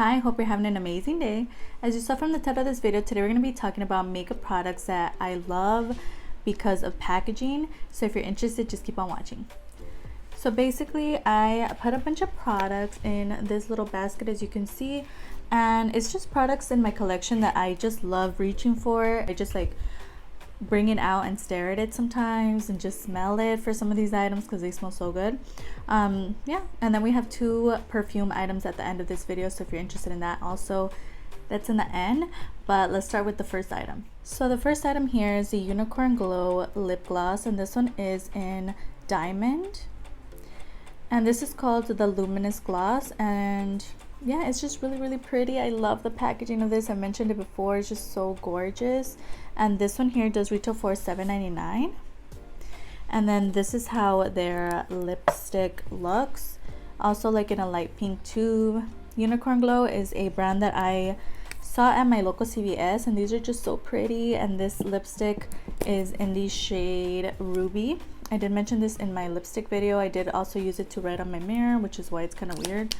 Hi, hope you're having an amazing day. As you saw from the title of this video, today we're going to be talking about makeup products that I love because of packaging. So if you're interested, just keep on watching. So basically, I put a bunch of products in this little basket, as you can see, and it's just products in my collection that I just love reaching for. I just like bring it out and stare at it sometimes and just smell it for some of these items because they smell so good. Yeah, and then we have two perfume items at the end of this video, so if you're interested in that also, that's in the end. But let's start with the first item. So the first item here is the Unicorn Glow lip gloss, and this one is in Diamond, and this is called the Luminous gloss. And yeah, it's just really pretty. I love the packaging of this. I mentioned it before, it's just so gorgeous. And this one here does retail for $7.99. And then this is how their lipstick looks, also like in a light pink tube. Unicorn Glow is a brand that I saw at my local CVS, and these are just so pretty. And this lipstick is in the shade Ruby. I did mention this in my lipstick video. I did also use it to write on my mirror, which is why it's kind of weird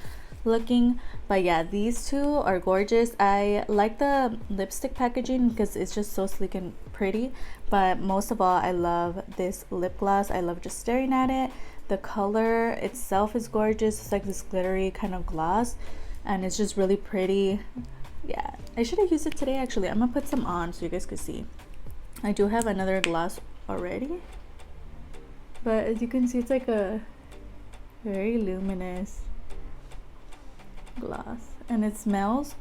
looking. But yeah, these two are gorgeous. I like the lipstick packaging because it's just so sleek and pretty, but most of all, I love this lip gloss. I love just staring at it. The color itself is gorgeous. It's like this glittery kind of gloss, and it's just really pretty. Yeah, I should have used it today actually. I'm gonna put some on so you guys can see. I do have another gloss already, but as you can see, it's like a very luminous gloss, and it smells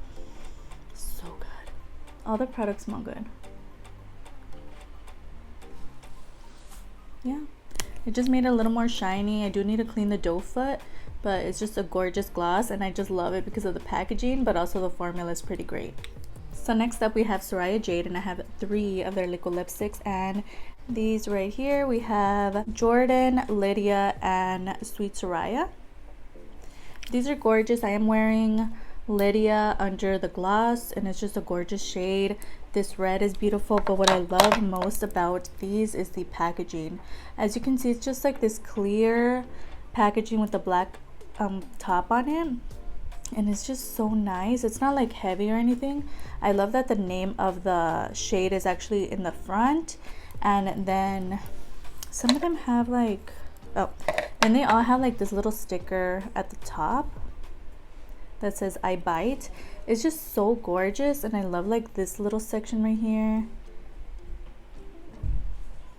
so good. All the products smell good. Yeah, it just made it a little more shiny. I do need to clean the doe foot, but it's just a gorgeous gloss, and I just love it because of the packaging, but also the formula is pretty great. So next up we have Saraya Jade, and I have 3 of their liquid lipsticks, and these right here we have Jordan, Lydia, and Sweet Saraya. These are gorgeous. I am wearing Lydia under the gloss, and it's just a gorgeous shade. This red is beautiful, but what I love most about these is the packaging. As you can see, it's just like this clear packaging with the black top on it, and it's just so nice. It's not like heavy or anything. I love that the name of the shade is actually in the front, and then some of them have like, oh, and they all have like this little sticker at the top that says I bite. It's just so gorgeous, and I love like this little section right here.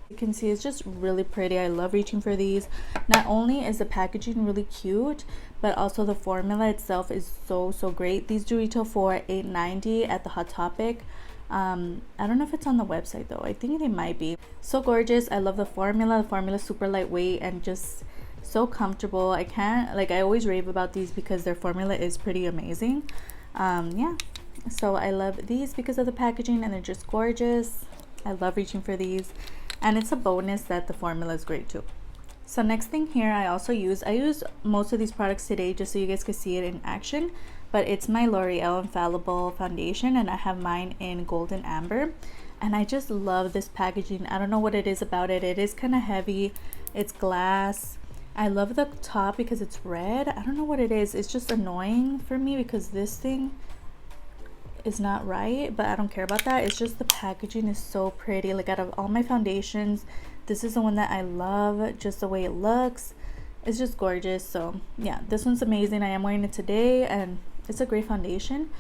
You can see it's just really pretty. I love reaching for these. Not only is the packaging really cute, but also the formula itself is so great. These do retail for $8.90 at the Hot Topic. I don't know if it's on the website though. I think they might be. So gorgeous. I love the formula. The formula is super lightweight and just so comfortable. I always rave about these because their formula is pretty amazing. Yeah, so I love these because of the packaging, and they're just gorgeous. I love reaching for these, and it's a bonus that the formula is great too. So next thing here, I use most of these products today just so you guys can see it in action, but it's my L'Oreal Infallible Foundation, and I have mine in Golden Amber, and I just love this packaging. I don't know what it is about it. It is kind of heavy. It's glass. I love the top because it's red. I don't know what it is. It's just annoying for me because this thing is not right, but I don't care about that. It's just the packaging is so pretty. Like, out of all my foundations, this is the one that I love, just the way it looks. It's just gorgeous. So yeah, this one's amazing. I am wearing it today, and it's a great foundation.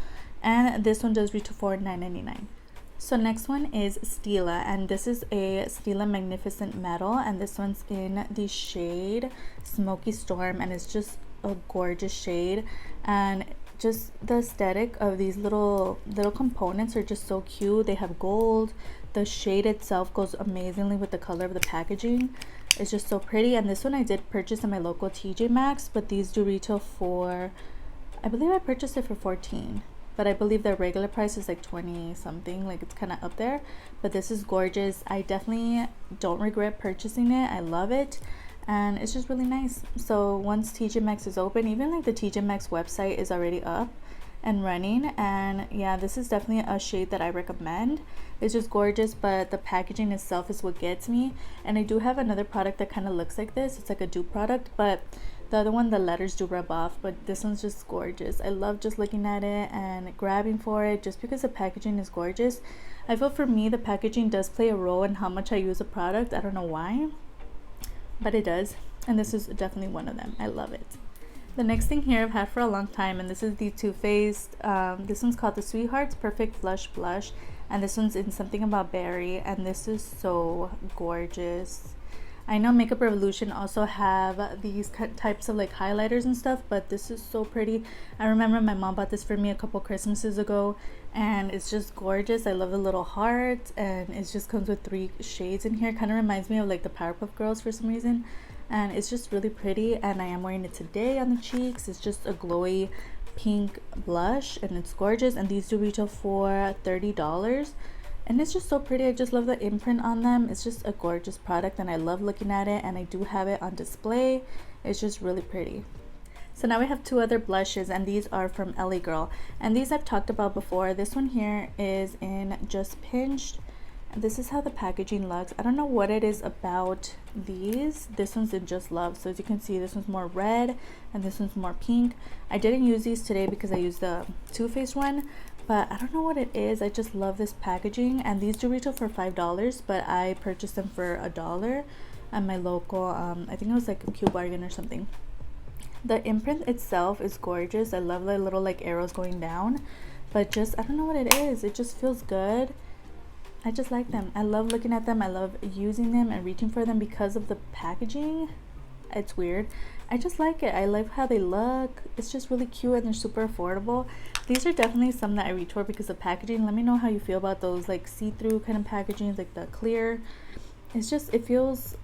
And this one does retail for $9.99. So next one is Stila, and this is a Stila Magnificent Metal, and this one's in the shade Smoky Storm, and it's just a gorgeous shade. And just the aesthetic of these little components are just so cute. They have gold. The shade itself goes amazingly with the color of the packaging. It's just so pretty. And this one I did purchase in my local TJ Maxx, but these do retail for, I believe I purchased it for $14, but I believe their regular price is like 20 something. Like, it's kind of up there, but this is gorgeous. I definitely don't regret purchasing it. I love it, and it's just really nice. So once TJ Maxx is open, even like the TJ Maxx website is already up and running, and yeah, this is definitely a shade that I recommend. It's just gorgeous, but the packaging itself is what gets me. And I do have another product that kind of looks like this. It's like a dupe product, but The other one, the letters do rub off, but this one's just gorgeous. I love just looking at it and grabbing for it just because the packaging is gorgeous. I feel for me the packaging does play a role in how much I use a product. I don't know why, but it does, and this is definitely one of them. I love it. The next thing here I've had for a long time, and this is the Too Faced. This one's called the Sweetheart's Perfect Flush Blush, and this one's in Something About Berry, and this is so gorgeous. I know Makeup Revolution also have these types of like highlighters and stuff, but this is so pretty. I remember my mom bought this for me a couple Christmases ago, and it's just gorgeous. I love the little heart, and it just comes with 3 shades in here. Kind of reminds me of like the Powerpuff Girls for some reason, and it's just really pretty. And I am wearing it today on the cheeks. It's just a glowy pink blush, and it's gorgeous, and these do retail for $30. And it's just so pretty. I just love the imprint on them. It's just a gorgeous product, and I love looking at it, and I do have it on display. It's just really pretty. So now we have 2 other blushes, and these are from LA Girl, and these I've talked about before. This one here is in Just Pinched, and this is how the packaging looks. I don't know what it is about these. This one's in Just Love, so as you can see, this one's more red and this one's more pink. I didn't use these today because I used the Too Faced one, but I don't know what it is. I just love this packaging, and these do retail for $5, but I purchased them for $1 at my local I think it was like a Q Bargain or something. The imprint itself is gorgeous. I love the little like arrows going down, but just I don't know what it is. It just feels good. I just like them. I love looking at them. I love using them and reaching for them because of the packaging. It's weird. I just like it. I like how they look. It's just really cute, and they're super affordable. These are definitely some that I reach for because of packaging. Let me know how you feel about those like see-through kind of packaging, like the clear. It's just, it feels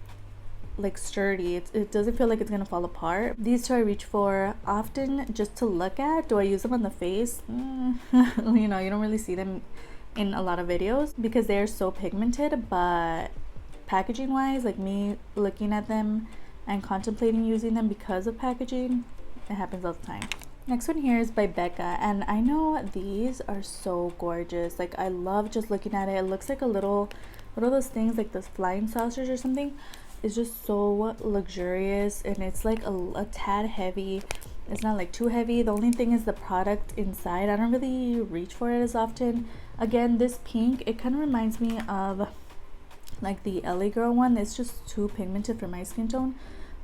like sturdy. It doesn't feel like it's gonna fall apart. These 2 I reach for often just to look at. Do I use them on the face? You know, you don't really see them in a lot of videos because they're so pigmented, but packaging wise, like me looking at them and contemplating using them because of packaging, it happens all the time. Next one here is by Becca, and I know these are so gorgeous. Like I love just looking at it. It looks like a little, what are those things, like those flying saucers or something? It's just so luxurious, and it's like a tad heavy. It's not like too heavy. The only thing is the product inside. I don't really reach for it as often. Again, this pink, it kind of reminds me of like the LA Girl one. It's just too pigmented for my skin tone,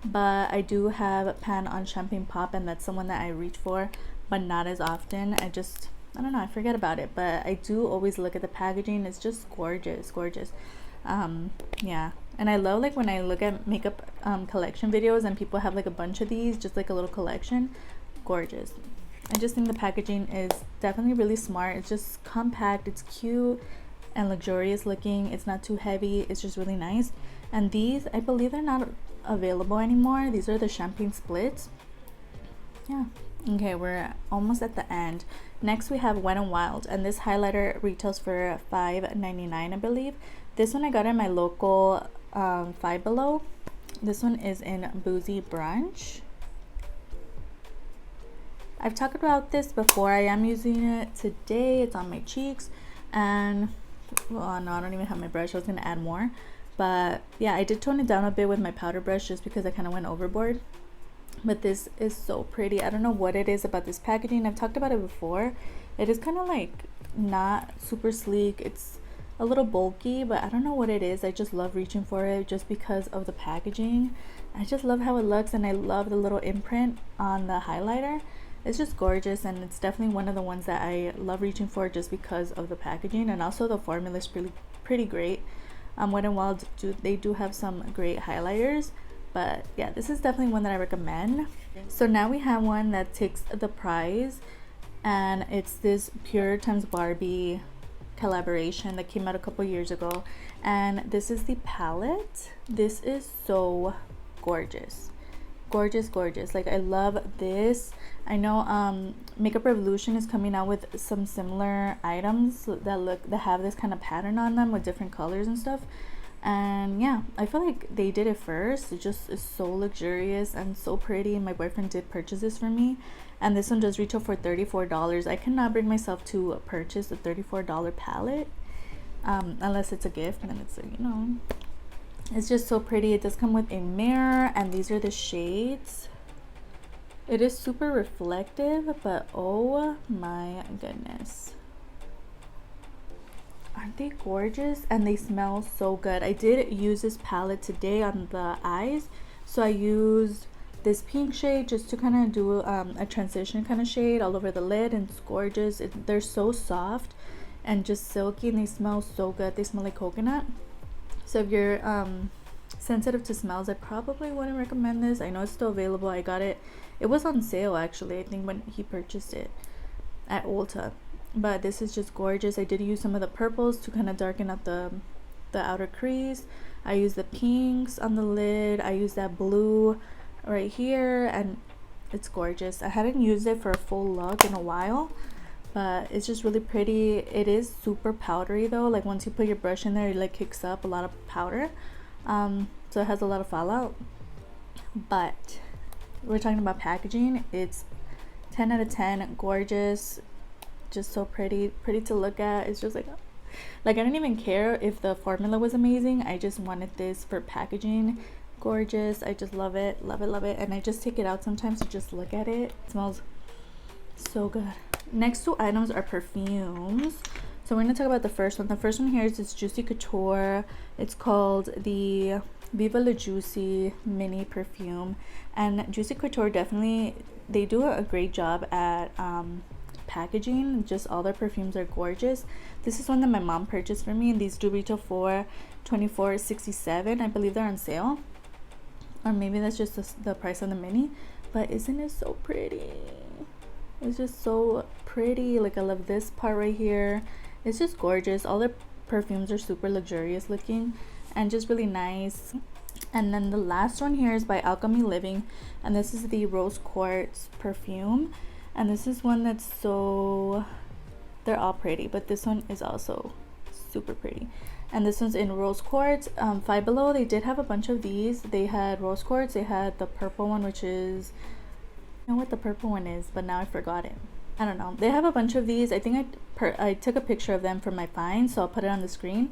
but I do have Pan on Champagne Pop, and that's the one that I reach for, but not as often. I don't know, I forget about it, but I do always look at the packaging. It's just gorgeous. Yeah, and I love like when I look at makeup collection videos and people have like a bunch of these, just like a little collection. Gorgeous. I just think the packaging is definitely really smart. It's just compact, it's cute and luxurious looking. It's not too heavy. It's just really nice. And these, I believe they're not available anymore. These are the champagne splits. Yeah. Okay, we're almost at the end. Next we have Wet n Wild, and this highlighter retails for $5.99, I believe. This one I got in my local Five Below. This one is in Boozy Brunch. I've talked about this before. I am using it today. It's on my cheeks, and well, no, I don't even have my brush. I was gonna add more, but yeah, I did tone it down a bit with my powder brush just because I kind of went overboard. But this is so pretty. I don't know what it is about this packaging. I've talked about it before. It is kind of like not super sleek. It's a little bulky, but I don't know what it is. I just love reaching for it just because of the packaging. I just love how it looks, and I love the little imprint on the highlighter. It's just gorgeous, and it's definitely one of the ones that I love reaching for just because of the packaging, and also the formula is pretty great. Wet n Wild they do have some great highlighters, but yeah, this is definitely one that I recommend. So now we have one that takes the prize, and it's this Pure times Barbie collaboration that came out a couple years ago, and this is the palette. This is so gorgeous. Like I love this. I know Makeup Revolution is coming out with some similar items that have this kind of pattern on them with different colors and stuff, and yeah, I feel like they did it first. It just is so luxurious and so pretty. My boyfriend did purchase this for me, and this one does retail for $34. I cannot bring myself to purchase a $34 palette unless it's a gift, and then it's you know, it's just so pretty. It does come with a mirror, and these are the shades. It is super reflective, but oh my goodness. Aren't they gorgeous? And they smell so good. I did use this palette today on the eyes. So I used this pink shade just to kind of do a transition kind of shade all over the lid, and it's gorgeous. They're so soft and just silky, and they smell so good. They smell like coconut. So if you're sensitive to smells, I probably wouldn't recommend this. I know it's still available. I got it. It was on sale actually, I think, when he purchased it at Ulta. But this is just gorgeous. I did use some of the purples to kind of darken up the outer crease. I used the pinks on the lid. I used that blue right here, and it's gorgeous. I hadn't used it for a full look in a while, but it's just really pretty. It is super powdery though. Like once you put your brush in there, it like kicks up a lot of powder. So it has a lot of fallout. But we're talking about packaging. It's 10 out of 10. Gorgeous. Just so pretty to look at. It's just like I didn't even care if the formula was amazing. I just wanted this for packaging. Gorgeous. I just love it, love it. And I just take it out sometimes to just look at it. It smells so good. Next two items are perfumes. So we're gonna talk about the first one. The first one here is this Juicy Couture. It's called the Viva La Juicy mini perfume. And Juicy Couture, definitely they do a great job at packaging. Just all their perfumes are gorgeous. This is one that my mom purchased for me, and these do retail for $24.67. I believe they're on sale, or maybe that's just the price on the mini. But isn't it so pretty? It's just so pretty. Like, I love this part right here. It's just gorgeous. All their perfumes are super luxurious looking and just really nice. And then the last one here is by Alchemy Living, and this is the Rose Quartz perfume. And this is one that's so, they're all pretty, but this one is also super pretty. And this one's in Rose Quartz. Five Below, they did have a bunch of these. They had Rose Quartz, they had the purple one, which is, I don't know what the purple one is, but now I forgot it. I don't know. They have a bunch of these. I think I took a picture of them for my find, so I'll put it on the screen.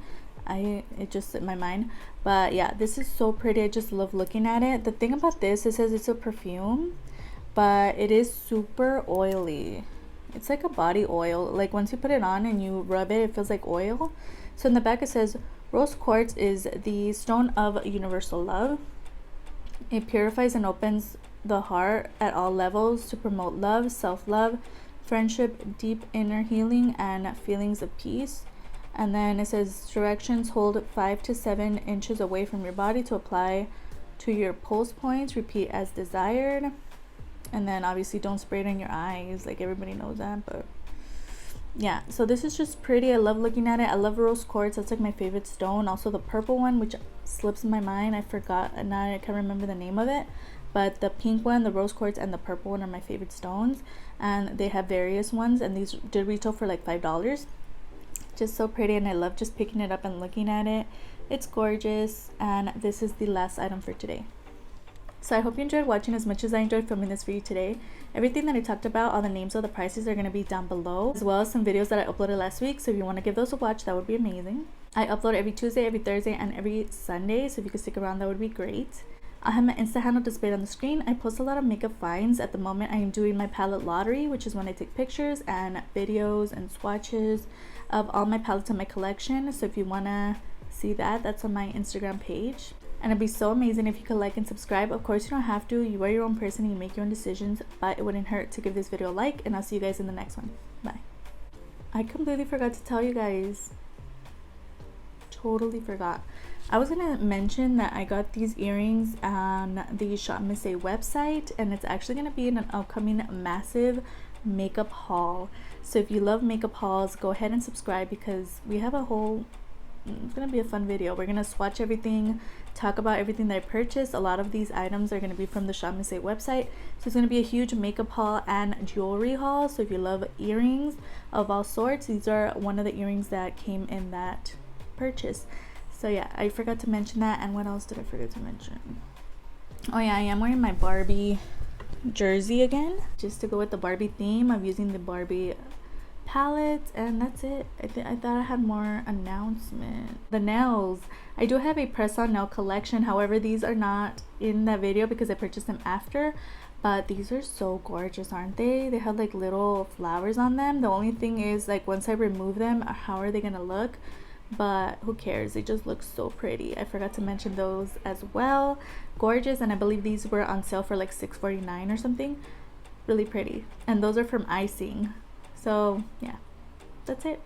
It just in my mind. But yeah, this is so pretty. I just love looking at it. The thing about this, it says it's a perfume, but it is super oily. It's like a body oil. Like once you put it on and you rub it, it feels like oil. So in the back it says Rose Quartz is the stone of universal love. It purifies and opens the heart at all levels to promote love, self-love, friendship, deep inner healing, and feelings of peace. And then it says directions: hold 5 to 7 inches away from your body to apply to your pulse points. Repeat as desired. And then obviously don't spray it in your eyes, like everybody knows that. But yeah, so this is just pretty. I love looking at it. I love Rose Quartz. That's like my favorite stone. Also the purple one, which slips in my mind, I forgot, and now I can't remember the name of it. But the pink one, the Rose Quartz, and the purple one are my favorite stones. And they have various ones, and these did retail for like $5. Just so pretty, and I love just picking it up and looking at it. It's gorgeous. And this is the last item for today. So I hope you enjoyed watching as much as I enjoyed filming this for you today. Everything that I talked about, all the names of the prices are going to be down below, as well as some videos that I uploaded last week. So if you want to give those a watch, that would be amazing. I upload every Tuesday, every Thursday, and every Sunday, so if you could stick around, that would be great. I have my Insta handle displayed on the screen. I post a lot of makeup finds. At the moment I am doing my palette lottery, which is when I take pictures and videos and swatches of all my palettes in my collection. So if you want to see that, that's on my Instagram page. And it'd be so amazing if you could like and subscribe. Of course you don't have to, you are your own person and you make your own decisions, but it wouldn't hurt to give this video a like, and I'll see you guys in the next one. Bye. I completely forgot to tell you guys, totally forgot. I was gonna mention that I got these earrings on the Shop Miss A website, and it's actually gonna be in an upcoming massive makeup haul. So if you love makeup hauls, go ahead and subscribe, because we have a whole, it's gonna be a fun video. We're gonna swatch everything, talk about everything that I purchased. A lot of these items are gonna be from the Shop Miss A website, so it's gonna be a huge makeup haul and jewelry haul. So if you love earrings of all sorts, these are one of the earrings that came in that purchase. So yeah, I forgot to mention that. And what else did I forget to mention? Oh yeah, I am wearing my Barbie jersey again, just to go with the Barbie theme of using the Barbie palette. And that's it. I thought I had more announcement. The nails, I do have a press on nail collection. However, these are not in that video because I purchased them after, But these are so gorgeous, aren't they? They have like little flowers on them. The only thing is, like, once I remove them, how are they gonna look? But who cares, they just look so pretty. I forgot to mention those as well. Gorgeous. And I believe these were on sale for like $6.49 or something. Really pretty. And those are from Icing. So yeah, that's it.